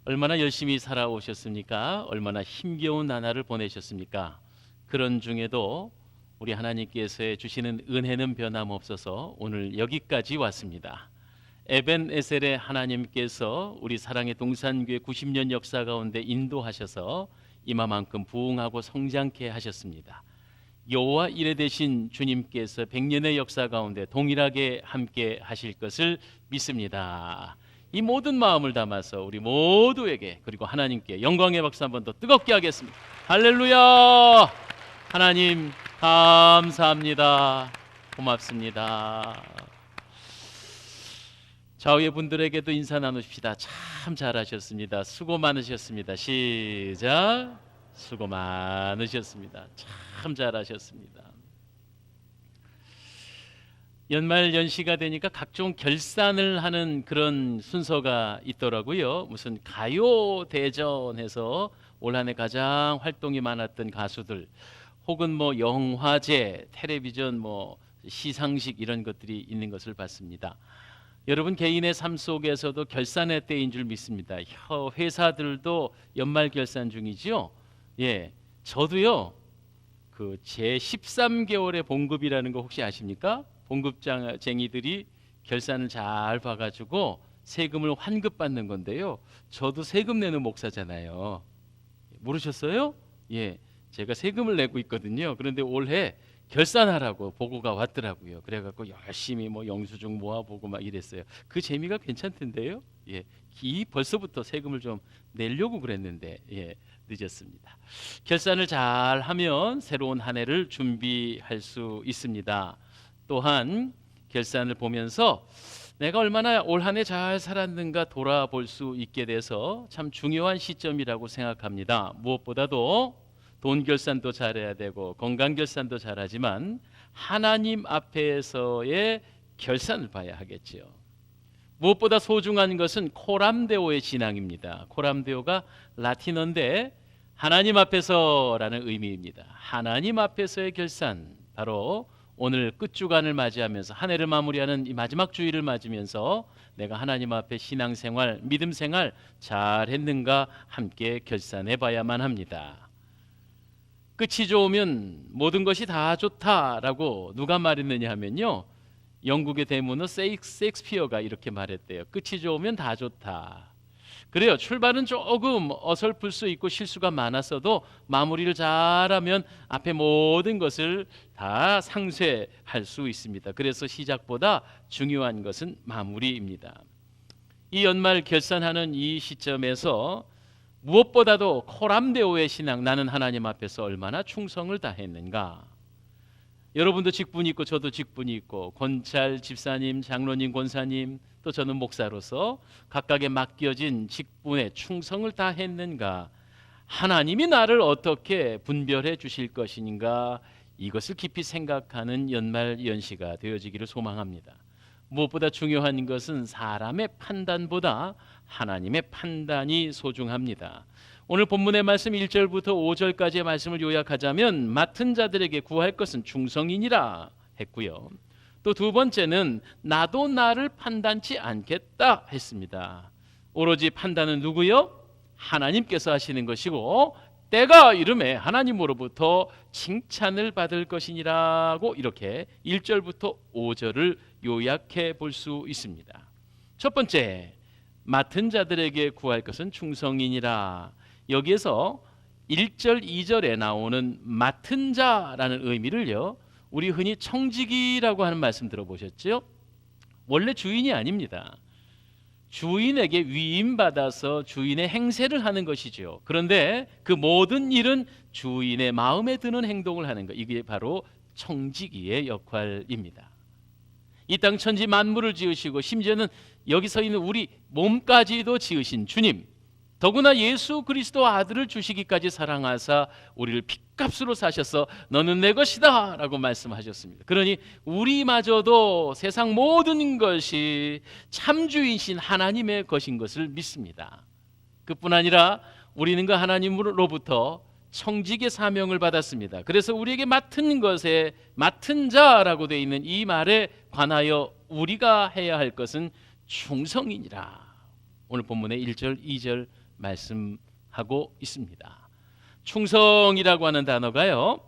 얼마나 열심히 살아오셨습니까? 얼마나 힘겨운 나날을 보내셨습니까? 그런 중에도 우리 하나님께서 주시는 은혜는 변함없어서 오늘 여기까지 왔습니다. 에벤에셀의 하나님께서 우리 사랑의 동산교회 90년 역사 가운데 인도하셔서 이마만큼 부흥하고 성장케 하셨습니다. 여호와 이레 되신 주님께서 100년의 역사 가운데 동일하게 함께 하실 것을 믿습니다. 이 모든 마음을 담아서 우리 모두에게 그리고 하나님께 영광의 박수 한번 더 뜨겁게 하겠습니다. 할렐루야! 하나님 감사합니다. 고맙습니다. 좌우의 분들에게도 인사 나누십시다. 참 잘하셨습니다. 수고 많으셨습니다. 시작. 수고 많으셨습니다. 참 잘하셨습니다. 연말 연시가 되니까 각종 결산을 하는 그런 순서가 있더라고요. 무슨 가요 대전에서 올 한 해 가장 활동이 많았던 가수들, 혹은 뭐 영화제, 텔레비전, 뭐 시상식 이런 것들이 있는 것을 봤습니다. 여러분 개인의 삶 속에서도 결산의 때인 줄 믿습니다. 회사들도 연말 결산 중이지요. 예, 저도요. 그 제 13개월의 봉급이라는 거 혹시 아십니까? 봉급쟁이들이 결산을 잘 봐가지고 세금을 환급받는 건데요. 저도 세금 내는 목사잖아요. 모르셨어요? 예, 제가 세금을 내고 있거든요. 그런데 올해 결산하라고 보고가 왔더라고요. 그래갖고 열심히 뭐 영수증 모아보고 막 이랬어요. 그 재미가 괜찮던데요. 예, 벌써부터 세금을 좀 내려고 그랬는데 늦었습니다. 결산을 잘 하면 새로운 한 해를 준비할 수 있습니다. 또한 결산을 보면서 내가 얼마나 올 한 해 잘 살았는가 돌아볼 수 있게 돼서 참 중요한 시점이라고 생각합니다. 무엇보다도 돈 결산도 잘해야 되고 건강 결산도 잘하지만 하나님 앞에서의 결산을 봐야 하겠지요. 무엇보다 소중한 것은 코람데오의 신앙입니다. 코람데오가 라틴어인데 하나님 앞에서라는 의미입니다. 하나님 앞에서의 결산, 바로 오늘 끝주간을 맞이하면서 한 해를 마무리하는 이 마지막 주일을 맞으면서 내가 하나님 앞에 신앙생활, 믿음생활 잘했는가 함께 결산해 봐야만 합니다. 끝이 좋으면 모든 것이 다 좋다라고 누가 말했느냐 하면요, 영국의 대문호 셰익스피어가 이렇게 말했대요. 끝이 좋으면 다 좋다. 그래요. 출발은 조금 어설플 수 있고 실수가 많았어도 마무리를 잘하면 앞에 모든 것을 다 상쇄할 수 있습니다. 그래서 시작보다 중요한 것은 마무리입니다. 이 연말 결산하는 이 시점에서 무엇보다도 코람데오의 신앙, 나는 하나님 앞에서 얼마나 충성을 다했는가. 여러분도 직분이 있고 저도 직분이 있고 권찰 집사님, 장로님, 권사님, 또 저는 목사로서 각각의 맡겨진 직분에 충성을 다했는가. 하나님이 나를 어떻게 분별해 주실 것인가, 이것을 깊이 생각하는 연말 연시가 되어지기를 소망합니다. 무엇보다 중요한 것은 사람의 판단보다 하나님의 판단이 소중합니다. 오늘 본문의 말씀 1절부터 5절까지의 말씀을 요약하자면 맡은 자들에게 구할 것은 충성이니라 했고요. 또 두 번째는 나도 나를 판단치 않겠다 했습니다. 오로지 판단은 누구요? 하나님께서 하시는 것이고 때가 이름에 하나님으로부터 칭찬을 받을 것이니라고 이렇게 1절부터 5절을 요약해 볼 수 있습니다. 첫 번째, 맡은 자들에게 구할 것은 충성이니라. 여기에서 1절, 2절에 나오는 맡은 자라는 의미를요, 우리 흔히 청지기라고 하는 말씀 들어보셨죠? 원래 주인이 아닙니다. 주인에게 위임받아서 주인의 행세를 하는 것이죠. 그런데 그 모든 일은 주인의 마음에 드는 행동을 하는 것, 이게 바로 청지기의 역할입니다. 이 땅 천지 만물을 지으시고 심지어는 여기서 있는 우리 몸까지도 지으신 주님, 더구나 예수 그리스도 아들을 주시기까지 사랑하사 우리를 핏값으로 사셔서 너는 내 것이다 라고 말씀하셨습니다. 그러니 우리마저도 세상 모든 것이 참주이신 하나님의 것인 것을 믿습니다. 그뿐 아니라 우리는 그 하나님으로부터 청지기의 사명을 받았습니다. 그래서 우리에게 맡은 것에 맡은 자라고 되어 있는 이 말에 관하여 우리가 해야 할 것은 충성이니라. 오늘 본문의 1절, 2절 말씀하고 있습니다. 충성이라고 하는 단어가요,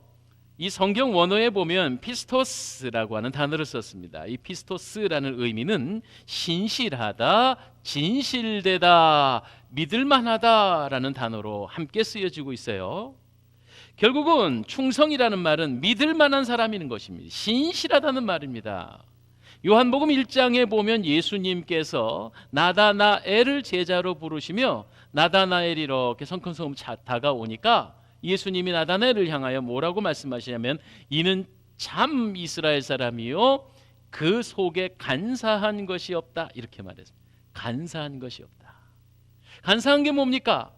이 성경 원어에 보면 피스토스라고 하는 단어를 썼습니다. 이 피스토스라는 의미는 신실하다, 진실되다, 믿을만하다라는 단어로 함께 쓰여지고 있어요. 결국은 충성이라는 말은 믿을만한 사람이는 것입니다. 신실하다는 말입니다. 요한복음 1장에 보면 예수님께서 나다나엘을 제자로 부르시며 나다나엘이 이렇게 성큼성큼 다가오니까 예수님이 나다나엘을 향하여 뭐라고 말씀하시냐면 이는 참 이스라엘 사람이요 그 속에 간사한 것이 없다, 이렇게 말했습니다. 간사한 것이 없다. 간사한 게 뭡니까?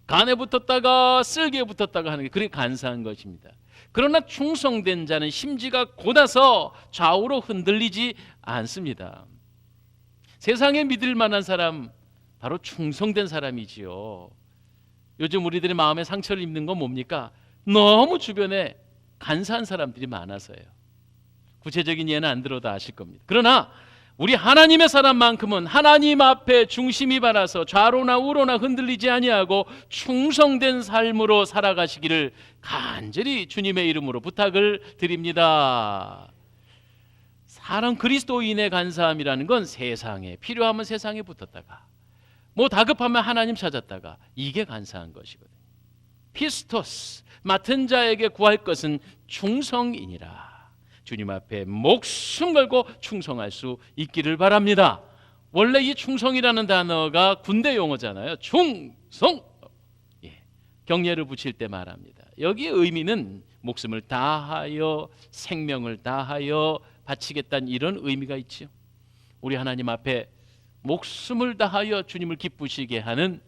간에 붙었다가 쓸개에 붙었다가 하는 게 그게 간사한 것입니다. 그러나 충성된 자는 심지가 곧아서 좌우로 흔들리지 않습니다. 세상에 믿을 만한 사람, 바로 충성된 사람이지요. 요즘 우리들의 마음에 상처를 입는 건 뭡니까? 너무 주변에 간사한 사람들이 많아서예요. 구체적인 예는 안 들어도 아실 겁니다. 그러나 우리 하나님의 사람만큼은 하나님 앞에 중심이 바라서 좌로나 우로나 흔들리지 아니하고 충성된 삶으로 살아가시기를 간절히 주님의 이름으로 부탁을 드립니다. 사람 그리스도인의 간사함이라는 건 세상에 필요하면 세상에 붙었다가 뭐 다급하면 하나님 찾았다가, 이게 간사한 것이거든요. 피스토스, 맡은 자에게 구할 것은 충성이니라. 주님 앞에 목숨 걸고 충성할 수 있기를 바랍니다. 원래 이 충성이라는 단어가 군대 용어잖아요. 충성, 경례를 붙일 때 말합니다. 여기의 의미는 목숨을 다하여 생명을 다하여 바치겠다는 이런 의미가 있죠. 우리 하나님 앞에 목숨을 다하여 주님을 기쁘시게 하는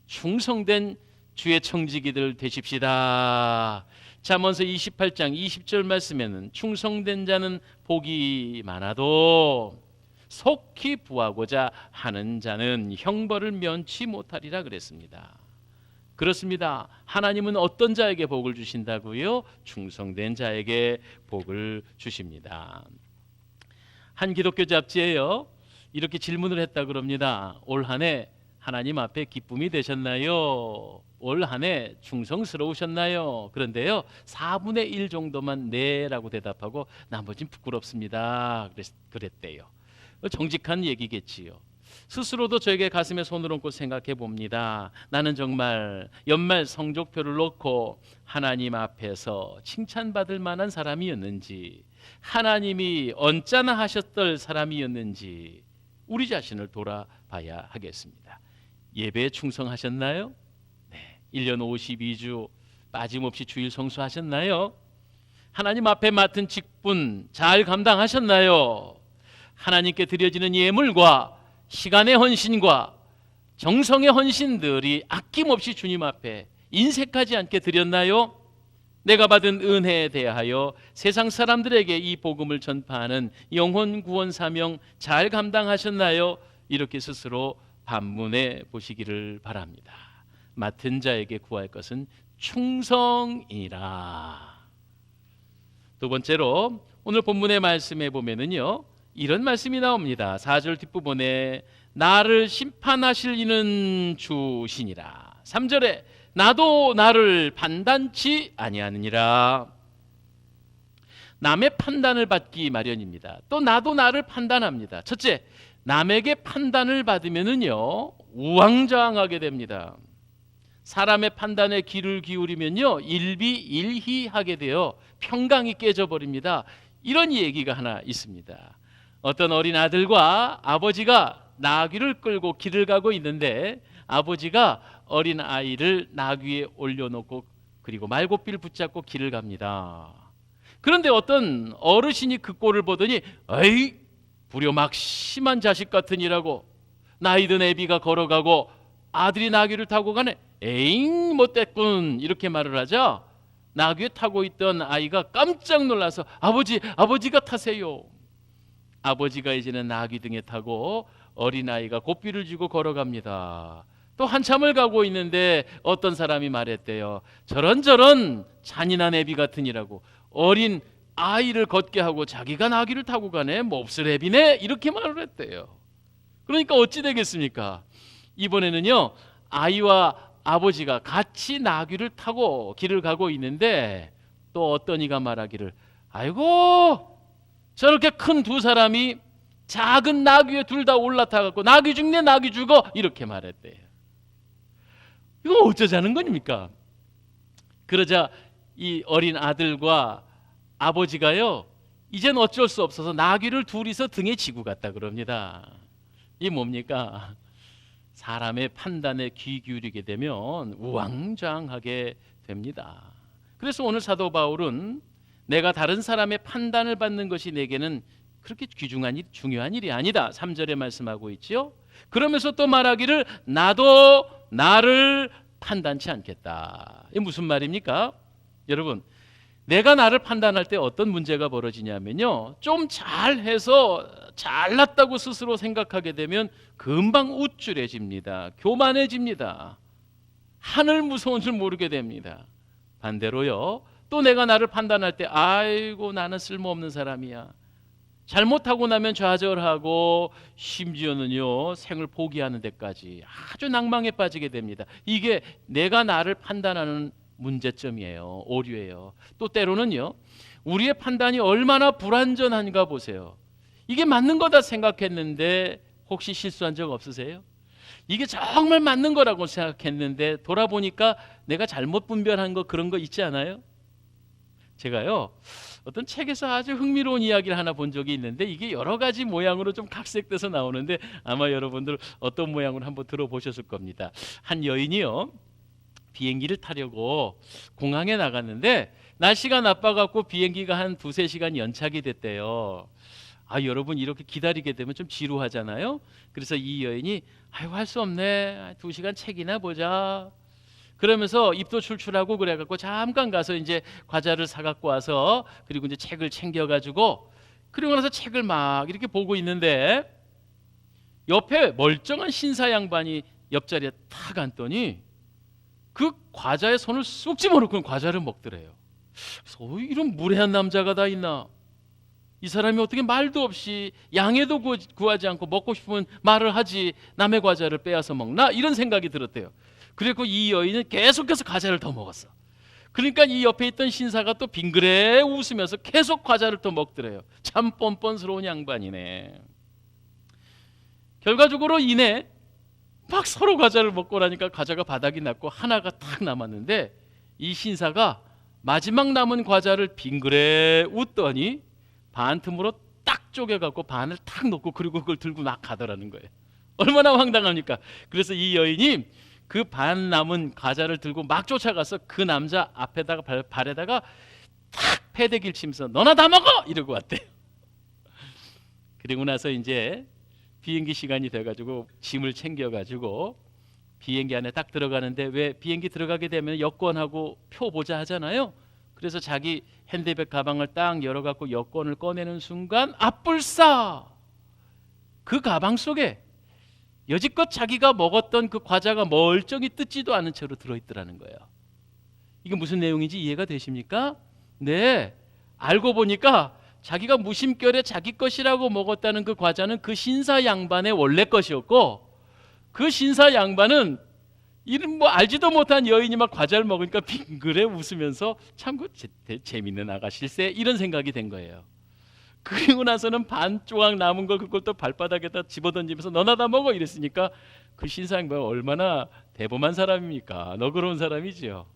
충성된 주의 청지기들 되십시다. 잠언서 28장 20절 말씀에는 충성된 자는 복이 많아도 속히 부하고자 하는 자는 형벌을 면치 못하리라 그랬습니다. 그렇습니다. 하나님은 어떤 자에게 복을 주신다고요? 충성된 자에게 복을 주십니다. 한 기독교 잡지에요, 이렇게 질문을 했다 그럽니다. 올 한 해 하나님 앞에 기쁨이 되셨나요? 올 한 해 충성스러우셨나요? 그런데요, 4분의 1 정도만 네라고 대답하고 나머지는 부끄럽습니다 그랬대요. 정직한 얘기겠지요. 스스로도 저에게 가슴에 손을 얹고 생각해 봅니다. 나는 정말 연말 성적표를 놓고 하나님 앞에서 칭찬받을 만한 사람이었는지, 하나님이 언짢아 하셨던 사람이었는지 우리 자신을 돌아봐야 하겠습니다. 예배에 충성하셨나요? 네, 1년 52주 빠짐없이 주일 성수하셨나요? 하나님 앞에 맡은 직분 잘 감당하셨나요? 하나님께 드려지는 예물과 시간의 헌신과 정성의 헌신들이 아낌없이 주님 앞에 인색하지 않게 드렸나요? 내가 받은 은혜에 대하여 세상 사람들에게 이 복음을 전파하는 영혼 구원 사명 잘 감당하셨나요? 이렇게 스스로 반문해 보시기를 바랍니다. 맡은 자에게 구할 것은 충성이라. 두 번째로 오늘 본문의 말씀에 보면은요, 이런 말씀이 나옵니다. 4절 뒷부분에 나를 심판하실 이는 주시니라. 3절에 나도 나를 판단치 아니하느니라. 남의 판단을 받기 마련입니다. 또 나도 나를 판단합니다. 첫째, 남에게 판단을 받으면은요 우왕좌왕하게 됩니다. 사람의 판단에 귀를 기울이면요 일비일희하게 되어 평강이 깨져버립니다. 이런 얘기가 하나 있습니다. 어떤 어린 아들과 아버지가 나귀를 끌고 길을 가고 있는데 아버지가 어린 아이를 나귀에 올려놓고 그리고 말고삐를 붙잡고 길을 갑니다. 그런데 어떤 어르신이 그 꼴을 보더니 에이 불효막심한 자식 같으니라고, 나이든 애비가 걸어가고 아들이 나귀를 타고 가네, 에잉 못됐군, 이렇게 말을 하자 나귀에 타고 있던 아이가 깜짝 놀라서 아버지가 타세요. 아버지가 이제는 나귀 등에 타고 어린아이가 고삐를 쥐고 걸어갑니다. 또 한참을 가고 있는데 어떤 사람이 말했대요. 저런 잔인한 애비 같으니라고, 어린 아이를 걷게 하고 자기가 나귀를 타고 가네, 몹쓸 애비네, 이렇게 말을 했대요. 그러니까 어찌 되겠습니까? 이번에는요 아이와 아버지가 같이 나귀를 타고 길을 가고 있는데 또 어떤 이가 말하기를 아이고 저렇게 큰 두 사람이 작은 나귀에 둘 다 올라타갖고 나귀 죽네 나귀 죽어 이렇게 말했대요. 이거 어쩌자는 겁니까? 그러자 이 어린 아들과 아버지가요 이젠 어쩔 수 없어서 나귀를 둘이서 등에 지고 갔다 그럽니다. 이 뭡니까? 사람의 판단에 귀 기울이게 되면 우왕좌왕하게 됩니다. 그래서 오늘 사도 바울은 내가 다른 사람의 판단을 받는 것이 내게는 그렇게 중요한 일이 아니다 3절에 말씀하고 있죠. 그러면서 또 말하기를 나도 나를 판단치 않겠다. 이게 무슨 말입니까? 여러분 내가 나를 판단할 때 어떤 문제가 벌어지냐면요 좀 잘해서 잘났다고 스스로 생각하게 되면 금방 우쭐해집니다. 교만해집니다. 하늘 무서운 줄 모르게 됩니다. 반대로요 또 내가 나를 판단할 때 아이고 나는 쓸모없는 사람이야 잘못하고 나면 좌절하고 심지어는요 생을 포기하는 데까지 아주 낭망에 빠지게 됩니다. 이게 내가 나를 판단하는 문제점이에요. 오류예요. 또 때로는요 우리의 판단이 얼마나 불완전한가 보세요. 이게 맞는 거다 생각했는데 혹시 실수한 적 없으세요? 이게 정말 맞는 거라고 생각했는데 돌아보니까 내가 잘못 분별한 거 그런 거 있지 않아요? 제가요 어떤 책에서 아주 흥미로운 이야기를 하나 본 적이 있는데 이게 여러 가지 모양으로 좀 각색돼서 나오는데 아마 여러분들 어떤 모양으로 한번 들어보셨을 겁니다. 한 여인이요 비행기를 타려고 공항에 나갔는데 날씨가 나빠갖고 비행기가 한 2-3시간 연착이 됐대요. 여러분 이렇게 기다리게 되면 좀 지루하잖아요. 그래서 이 여인이 아이고 할 수 없네 2시간 책이나 보자 그러면서 입도 출출하고 그래갖고 잠깐 가서 이제 과자를 사갖고 와서 그리고 이제 책을 챙겨가지고 그리고 나서 책을 막 이렇게 보고 있는데 옆에 멀쩡한 신사 양반이 옆자리에 탁 앉더니 그 과자에 손을 쑥 집어넣고 과자를 먹더래요. 그래서 이런 무례한 남자가 다 있나? 이 사람이 어떻게 말도 없이 양해도 구하지 않고 먹고 싶으면 말을 하지 남의 과자를 빼앗아 먹나? 이런 생각이 들었대요. 그리고 이 여인은 계속해서 과자를 더 먹었어. 그러니까 이 옆에 있던 신사가 또 빙그레 웃으면서 계속 과자를 더 먹더래요. 참 뻔뻔스러운 양반이네. 결과적으로 이내 막 서로 과자를 먹고 나니까 과자가 바닥이 났고 하나가 탁 남았는데 이 신사가 마지막 남은 과자를 빙그레 웃더니 반틈으로 딱 쪼개갖고 반을 탁 놓고 그리고 그걸 들고 막 가더라는 거예요. 얼마나 황당합니까? 그래서 이 여인이 그 반 남은 과자를 들고 막 쫓아가서 그 남자 앞에다가 발에다가 탁 패대기를 치면서 너나 다 먹어! 이러고 왔대요. 그리고 나서 이제 비행기 시간이 돼가지고 짐을 챙겨가지고 비행기 안에 딱 들어가는데 왜 비행기 들어가게 되면 여권하고 표 보자 하잖아요. 그래서 자기 핸드백 가방을 딱 열어갖고 여권을 꺼내는 순간 아뿔싸 그 가방 속에 여지껏 자기가 먹었던 그 과자가 멀쩡히 뜯지도 않은 채로 들어있더라는 거예요. 이게 무슨 내용인지 이해가 되십니까? 네, 알고 보니까 자기가 무심결에 자기 것이라고 먹었다는 그 과자는 그 신사 양반의 원래 것이었고 그 신사 양반은 이런 뭐 알지도 못한 여인이 막 과자를 먹으니까 빙그레 웃으면서 참 그 재밌는 아가실세 이런 생각이 된 거예요. 그리고 나서는 반 조각 남은 걸 그걸 또 발바닥에다 집어던지면서 너나 다 먹어 이랬으니까 그 신사 양반 얼마나 대범한 사람입니까? 너그러운 사람이지요.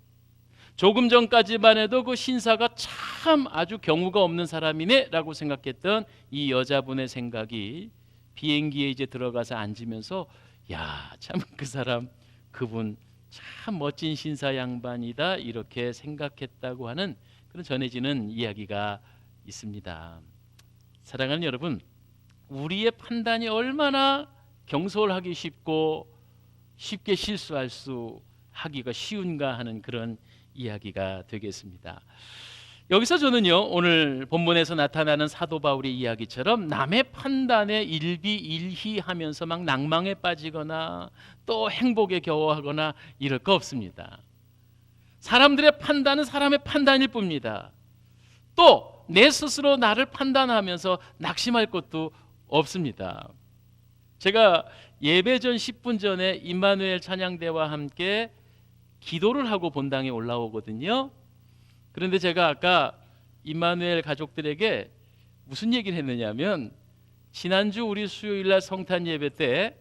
조금 전까지만 해도 그 신사가 참 아주 경우가 없는 사람이네 라고 생각했던 이 여자분의 생각이 비행기에 이제 들어가서 앉으면서 야, 참 그 사람 그분 참 멋진 신사 양반이다 이렇게 생각했다고 하는 그런 전해지는 이야기가 있습니다. 사랑하는 여러분, 우리의 판단이 얼마나 경솔하기 쉽고 쉽게 실수할 수 하기가 쉬운가 하는 그런 이야기가 되겠습니다. 여기서 저는요 오늘 본문에서 나타나는 사도 바울의 이야기처럼 남의 판단에 일비일희하면서 막 낭망에 빠지거나 또 행복에 겨워하거나 이럴 거 없습니다. 사람들의 판단은 사람의 판단일 뿐입니다. 또 내 스스로 나를 판단하면서 낙심할 것도 없습니다. 제가 예배 전 10분 전에 임마누엘 찬양대와 함께 기도를 하고 본당에 올라오거든요. 그런데 제가 아까 임마누엘 가족들에게 무슨 얘기를 했느냐면, 지난주 우리 수요일날 성탄 예배 때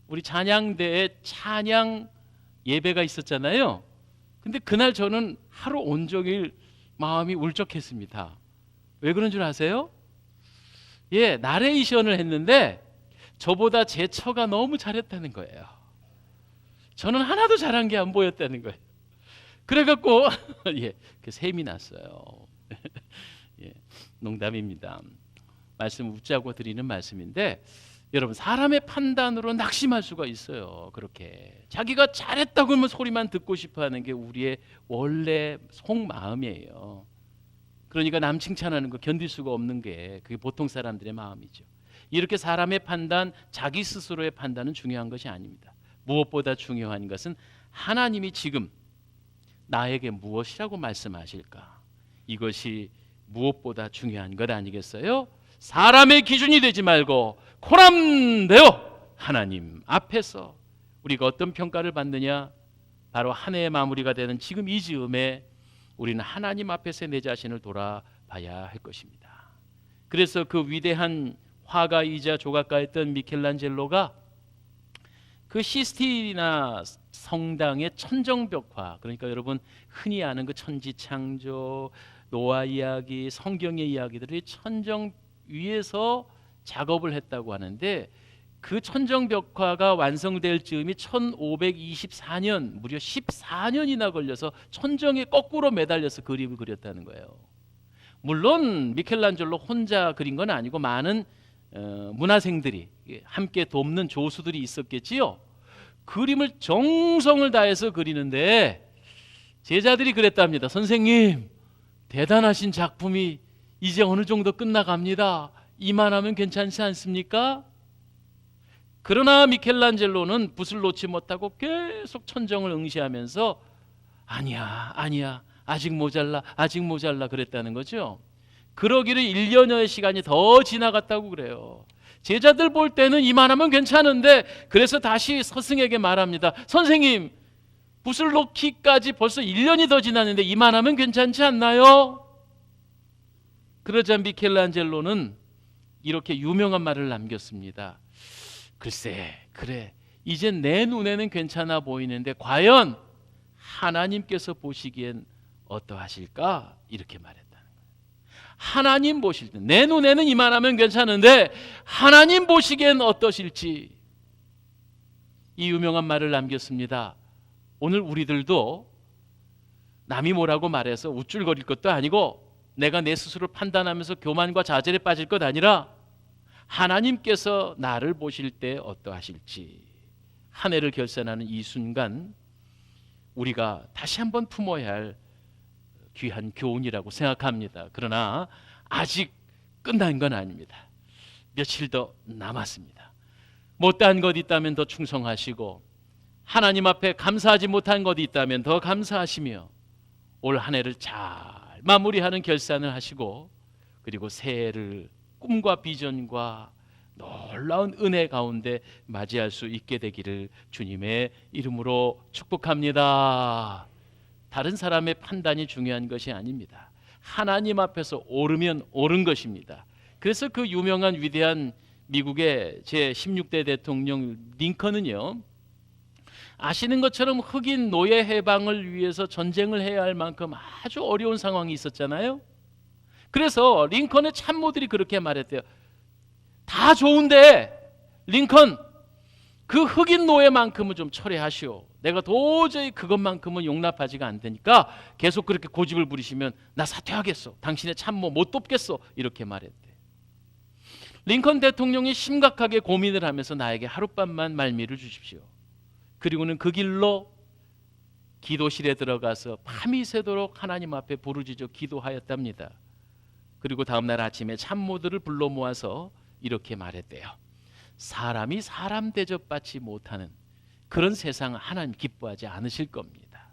우리 찬양대에 찬양 예배가 있었잖아요. 근데 그날 저는 하루 온종일 마음이 울적했습니다. 왜 그런 줄 아세요? 예, 나레이션을 했는데 저보다 제 처가 너무 잘했다는 거예요. 저는 하나도 잘한 게 안 보였다는 거예요. 그래갖고 예, 그 셈이 났어요. 예, 농담입니다. 말씀 웃자고 드리는 말씀인데, 여러분, 사람의 판단으로 낙심할 수가 있어요. 그렇게 자기가 잘했다고 하면 소리만 듣고 싶어하는 게 우리의 원래 속마음이에요. 그러니까 남 칭찬하는 거 견딜 수가 없는 게 그게 보통 사람들의 마음이죠. 이렇게 사람의 판단, 자기 스스로의 판단은 중요한 것이 아닙니다. 무엇보다 중요한 것은 하나님이 지금 나에게 무엇이라고 말씀하실까? 이것이 무엇보다 중요한 것 아니겠어요? 사람의 기준이 되지 말고 코람되어 하나님 앞에서 우리가 어떤 평가를 받느냐? 바로 한 해의 마무리가 되는 지금 이 즈음에 우리는 하나님 앞에서 내 자신을 돌아봐야 할 것입니다. 그래서 그 위대한 화가이자 조각가였던 미켈란젤로가 그 시스티나 성당의 천정벽화, 그러니까 여러분 흔히 아는 그 천지창조, 노아 이야기, 성경의 이야기들이 천정 위에서 작업을 했다고 하는데, 그 천정벽화가 완성될 즈음이 1524년, 무려 14년이나 걸려서 천정에 거꾸로 매달려서 그림을 그렸다는 거예요. 물론 미켈란젤로 혼자 그린 건 아니고 많은 문화생들이 함께 돕는 조수들이 있었겠지요. 그림을 정성을 다해서 그리는데 제자들이 그랬답니다. 선생님, 대단하신 작품이 이제 어느 정도 끝나갑니다. 이만하면 괜찮지 않습니까? 그러나 미켈란젤로는 붓을 놓지 못하고 계속 천정을 응시하면서 아니야, 아직 모자라 그랬다는 거죠. 그러기를 1년여의 시간이 더 지나갔다고 그래요. 제자들 볼 때는 이만하면 괜찮은데, 그래서 다시 스승에게 말합니다. 선생님, 붓을 놓기까지 벌써 1년이 더 지났는데 이만하면 괜찮지 않나요? 그러자 미켈란젤로는 이렇게 유명한 말을 남겼습니다. 글쎄, 그래, 이제 내 눈에는 괜찮아 보이는데 과연 하나님께서 보시기엔 어떠하실까? 이렇게 말했다는 거예요. 하나님 보실 때 내 눈에는 이만하면 괜찮은데 하나님 보시기엔 어떠실지, 이 유명한 말을 남겼습니다. 오늘 우리들도 남이 뭐라고 말해서 우쭐거릴 것도 아니고 내가 내 스스로 판단하면서 교만과 좌절에 빠질 것 아니라 하나님께서 나를 보실 때 어떠하실지, 한 해를 결산하는 이 순간 우리가 다시 한번 품어야 할 귀한 교훈이라고 생각합니다. 그러나 아직 끝난 건 아닙니다. 며칠 더 남았습니다. 못다한 것 있다면 더 충성하시고, 하나님 앞에 감사하지 못한 것이 있다면 더 감사하시며, 올 한 해를 잘 마무리하는 결산을 하시고, 그리고 새해를 꿈과 비전과 놀라운 은혜 가운데 맞이할 수 있게 되기를 주님의 이름으로 축복합니다. 다른 사람의 판단이 중요한 것이 아닙니다. 하나님 앞에서 옳으면 옳은 것입니다. 그래서 그 유명한 위대한 미국의 제16대 대통령 링컨은요, 아시는 것처럼 흑인 노예 해방을 위해서 전쟁을 해야 할 만큼 아주 어려운 상황이 있었잖아요. 그래서 링컨의 참모들이 그렇게 말했대요. 다 좋은데 링컨, 그 흑인 노예만큼은 좀 철회하시오. 내가 도저히 그것만큼은 용납하지가 않으니까 계속 그렇게 고집을 부리시면 나 사퇴하겠어. 당신의 참모 못 돕겠어. 이렇게 말했대. 링컨 대통령이 심각하게 고민을 하면서 나에게 하룻밤만 말미를 주십시오. 그리고는 그 길로 기도실에 들어가서 밤이 새도록 하나님 앞에 부르짖어 기도하였답니다. 그리고 다음날 아침에 참모들을 불러 모아서 이렇게 말했대요. 사람이 사람 대접받지 못하는 그런 세상 하나님 기뻐하지 않으실 겁니다.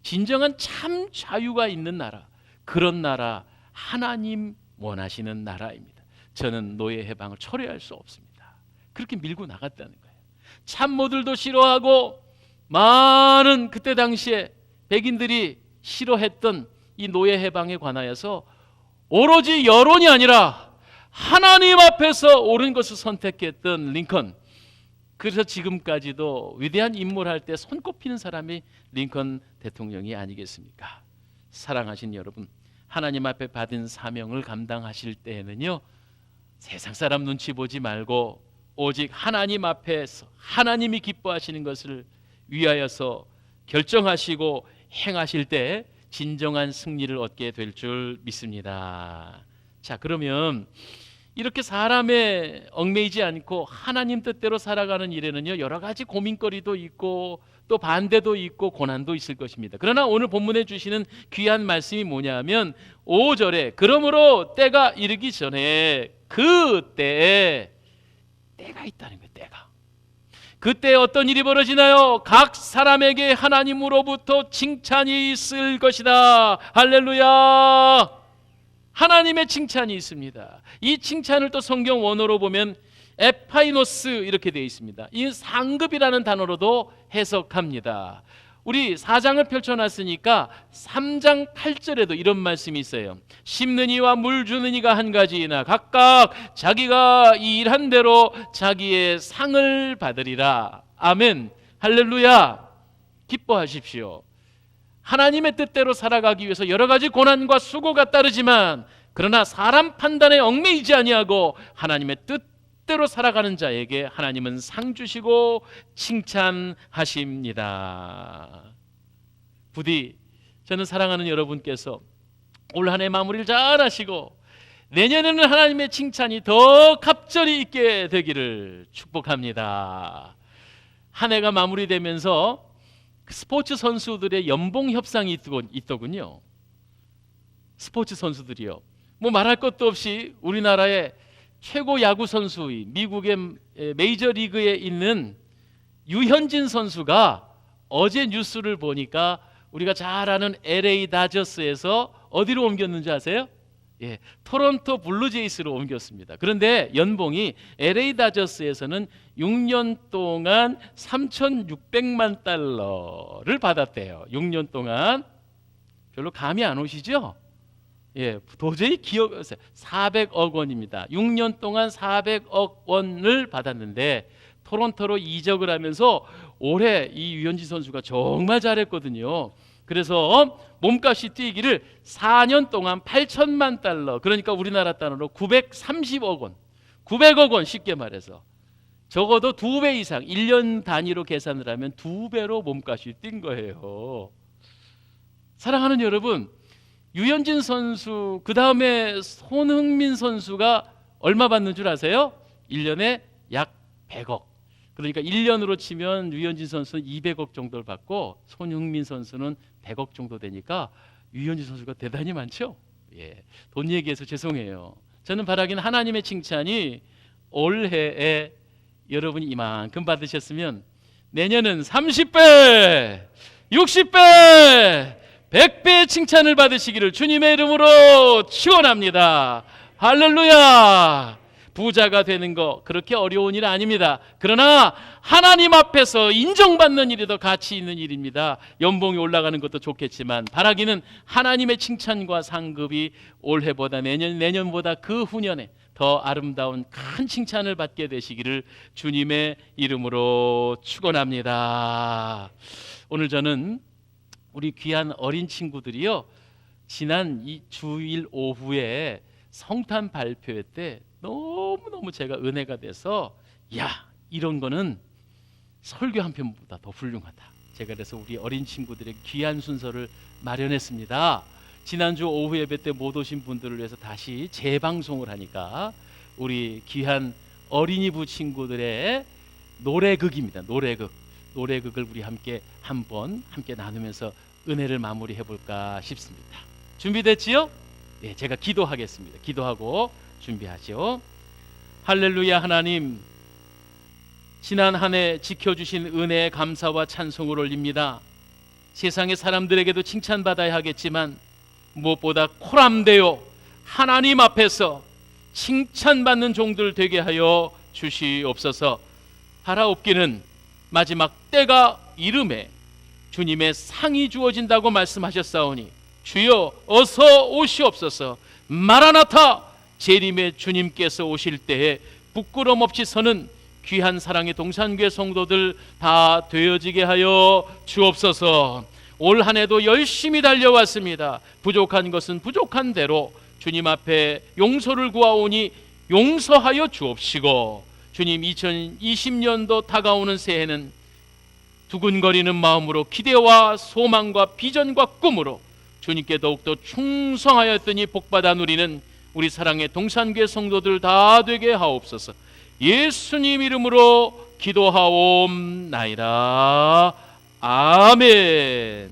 진정한 참 자유가 있는 나라, 그런 나라 하나님 원하시는 나라입니다. 저는 노예 해방을 철회할 수 없습니다. 그렇게 밀고 나갔다는 거예요. 참모들도 싫어하고 많은 그때 당시에 백인들이 싫어했던 이 노예 해방에 관하여서 오로지 여론이 아니라 하나님 앞에서 옳은 것을 선택했던 링컨. 그래서 지금까지도 위대한 인물할 때 손꼽히는 사람이 링컨 대통령이 아니겠습니까? 사랑하신 여러분, 하나님 앞에 받은 사명을 감당하실 때에는요, 세상 사람 눈치 보지 말고 오직 하나님 앞에서 하나님이 기뻐하시는 것을 위하여서 결정하시고 행하실 때 진정한 승리를 얻게 될 줄 믿습니다. 자, 그러면 이렇게 사람의 얽매이지 않고 하나님 뜻대로 살아가는 일에는요, 여러 가지 고민거리도 있고 또 반대도 있고 고난도 있을 것입니다. 그러나 오늘 본문에 주시는 귀한 말씀이 뭐냐면 5절에 그러므로 때가 이르기 전에 그 때에 때가 있다는 거예요. 때가. 그때 어떤 일이 벌어지나요? 각 사람에게 하나님으로부터 칭찬이 있을 것이다. 할렐루야. 하나님의 칭찬이 있습니다. 이 칭찬을 또 성경 원어로 보면 에파이노스 이렇게 되어 있습니다. 이 상급이라는 단어로도 해석합니다. 우리 4장을 펼쳐놨으니까 3장 8절에도 이런 말씀이 있어요. 심는 이와 물 주는 이가 한 가지이나 각각 자기가 이 일한 대로 자기의 상을 받으리라. 아멘. 할렐루야. 기뻐하십시오. 하나님의 뜻대로 살아가기 위해서 여러 가지 고난과 수고가 따르지만 그러나 사람 판단에 얽매이지 아니하고 하나님의 뜻대로 살아가는 자에게 하나님은 상 주시고 칭찬하십니다. 부디 저는 사랑하는 여러분께서 올 한 해 마무리를 잘 하시고 내년에는 하나님의 칭찬이 더 갑절이 있게 되기를 축복합니다. 한 해가 마무리되면서 스포츠 선수들의 연봉 협상이 있더군요. 스포츠 선수들이요. 뭐 말할 것도 없이 우리나라의 최고 야구 선수인 미국의 메이저 리그에 있는 유현진 선수가 어제 뉴스를 보니까 우리가 잘 아는 LA 다저스에서 어디로 옮겼는지 아세요? 예, 토론토 블루제이스로 옮겼습니다. 그런데 연봉이 LA 다저스에서는 6년 동안 3,600만 달러를 받았대요. 6년 동안. 별로 감이 안 오시죠? 예, 도저히 400억 원입니다. 6년 동안 400억 원을 받았는데 토론토로 이적을 하면서 올해 이 유현진 선수가 정말 잘했거든요. 그래서 몸값이 뛰기를 4년 동안 8천만 달러, 그러니까 우리나라 단어로 930억 원, 900억 원 쉽게 말해서 적어도 2배 이상 1년 단위로 계산을 하면 2배로 몸값이 뛴 거예요. 사랑하는 여러분, 유현진 선수 그 다음에 손흥민 선수가 얼마 받는 줄 아세요? 1년에 약 100억. 그러니까 1년으로 치면 유현진 선수는 200억 정도를 받고 손흥민 선수는 100억 정도 되니까 유현진 선수가 대단히 많죠. 예, 돈 얘기해서 죄송해요. 저는 바라기는 하나님의 칭찬이 올해에 여러분이 이만큼 받으셨으면 내년은 30배, 60배, 100배의 칭찬을 받으시기를 주님의 이름으로 축원합니다. 할렐루야. 부자가 되는 거 그렇게 어려운 일 아닙니다. 그러나 하나님 앞에서 인정받는 일이 더 가치 있는 일입니다. 연봉이 올라가는 것도 좋겠지만 바라기는 하나님의 칭찬과 상급이 올해보다 내년보다 그 후년에 더 아름다운 큰 칭찬을 받게 되시기를 주님의 이름으로 축원합니다. 오늘 저는 우리 귀한 어린 친구들이요, 지난 이 주일 오후에 성탄 발표회 때 너무너무 제가 은혜가 돼서 야, 이런 거는 설교 한 편보다 더 훌륭하다. 제가 그래서 우리 어린 친구들의 귀한 순서를 마련했습니다. 지난주 오후 예배 때 못 오신 분들을 위해서 다시 재방송을 하니까 우리 귀한 어린이부 친구들의 노래극입니다. 노래극을 우리 함께 한번 나누면서 은혜를 마무리해 볼까 싶습니다. 준비됐지요? 네, 제가 기도하겠습니다. 기도하고 준비하죠. 할렐루야. 하나님, 지난 한 해 지켜주신 은혜에 감사와 찬송을 올립니다. 세상의 사람들에게도 칭찬받아야 하겠지만 무엇보다 코람되어 하나님 앞에서 칭찬받는 종들 되게 하여 주시옵소서. 하라옵기는 마지막 때가 이름에 주님의 상이 주어진다고 말씀하셨사오니 주여 어서 오시옵소서. 마라나타, 재림의 주님께서 오실 때에 부끄럼 없이 서는 귀한 사랑의 동산교회 성도들 다 되어지게 하여 주옵소서. 올 한 해도 열심히 달려왔습니다. 부족한 것은 부족한 대로 주님 앞에 용서를 구하오니 용서하여 주옵시고, 주님 2020년도 다가오는 새해는 두근거리는 마음으로 기대와 소망과 비전과 꿈으로 주님께 더욱더 충성하였더니 복받아 누리는 우리 사랑의 동산교회 성도들 다 되게 하옵소서. 예수님 이름으로 기도하옵나이다. 아멘.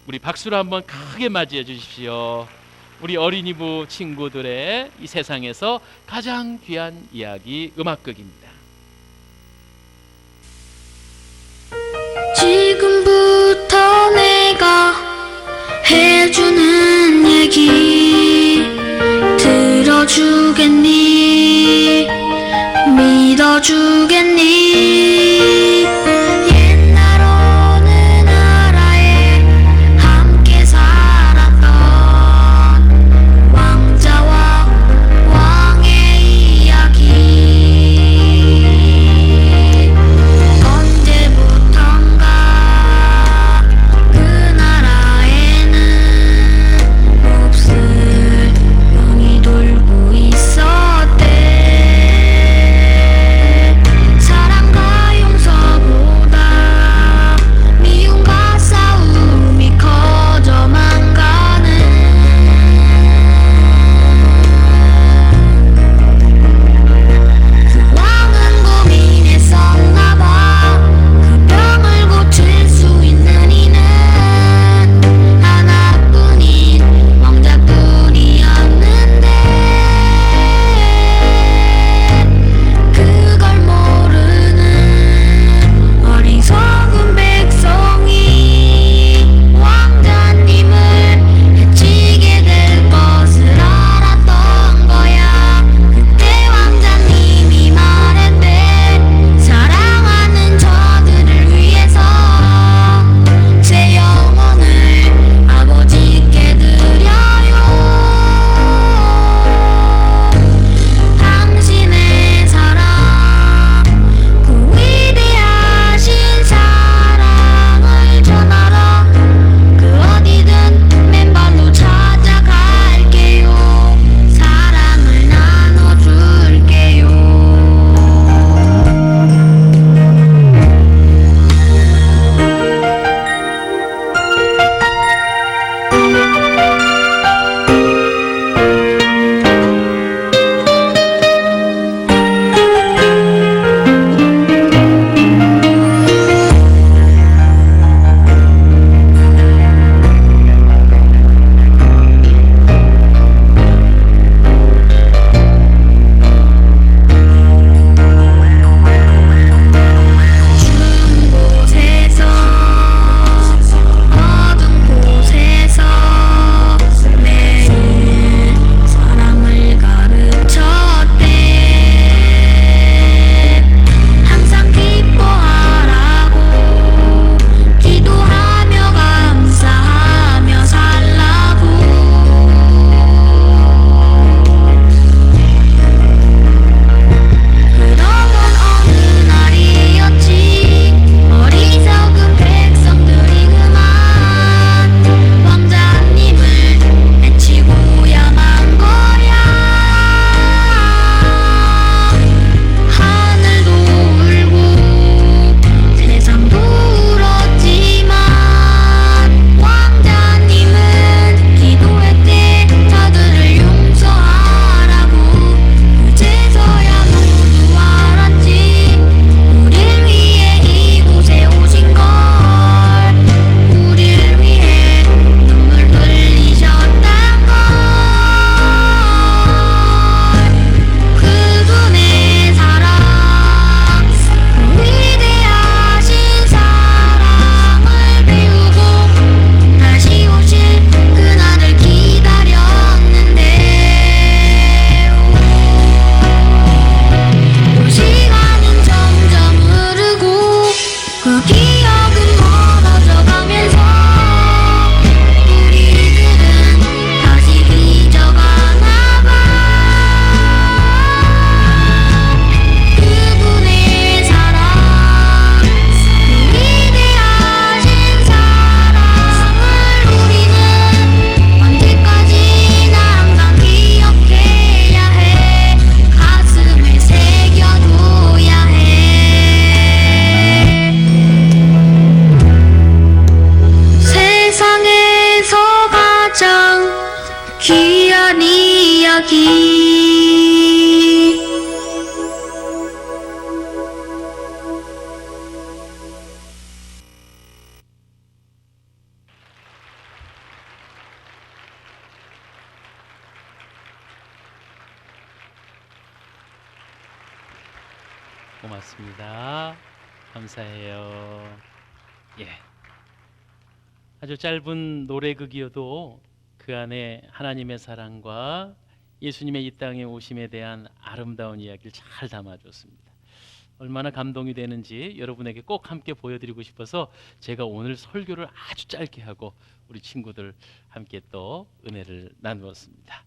우리 박수로 한번 크게 맞이해 주십시오. 우리 어린이부 친구들의 이 세상에서 가장 귀한 이야기 음악극입니다. 지금부터 내가 해주는 얘기 들어주겠니? 믿어주겠니? 옛날 어느 나라에 함께 살았던 왕자와 왕의 이야기. 언제부턴가 그 나라에는 몹쓸 병이 돌고 있었대. 고맙습니다. 감사해요. 예. 아주 짧은 노래극이어도 그 안에 하나님의 사랑과 예수님의 이 땅에 오심에 대한 아름다운 이야기를 잘 담아줬습니다. 얼마나 감동이 되는지 여러분에게 꼭 함께 보여드리고 싶어서 제가 오늘 설교를 아주 짧게 하고 우리 친구들 함께 또 은혜를 나누었습니다.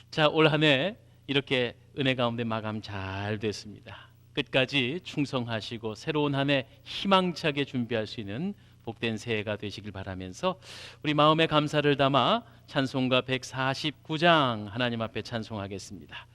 자, 올 한 해 이렇게 은혜 가운데 마감 잘 됐습니다. 끝까지 충성하시고 새로운 한 해 희망차게 준비할 수 있는 복된 새해가 되시길 바라면서 우리 마음의 감사를 담아 찬송가 149장 하나님 앞에 찬송하겠습니다.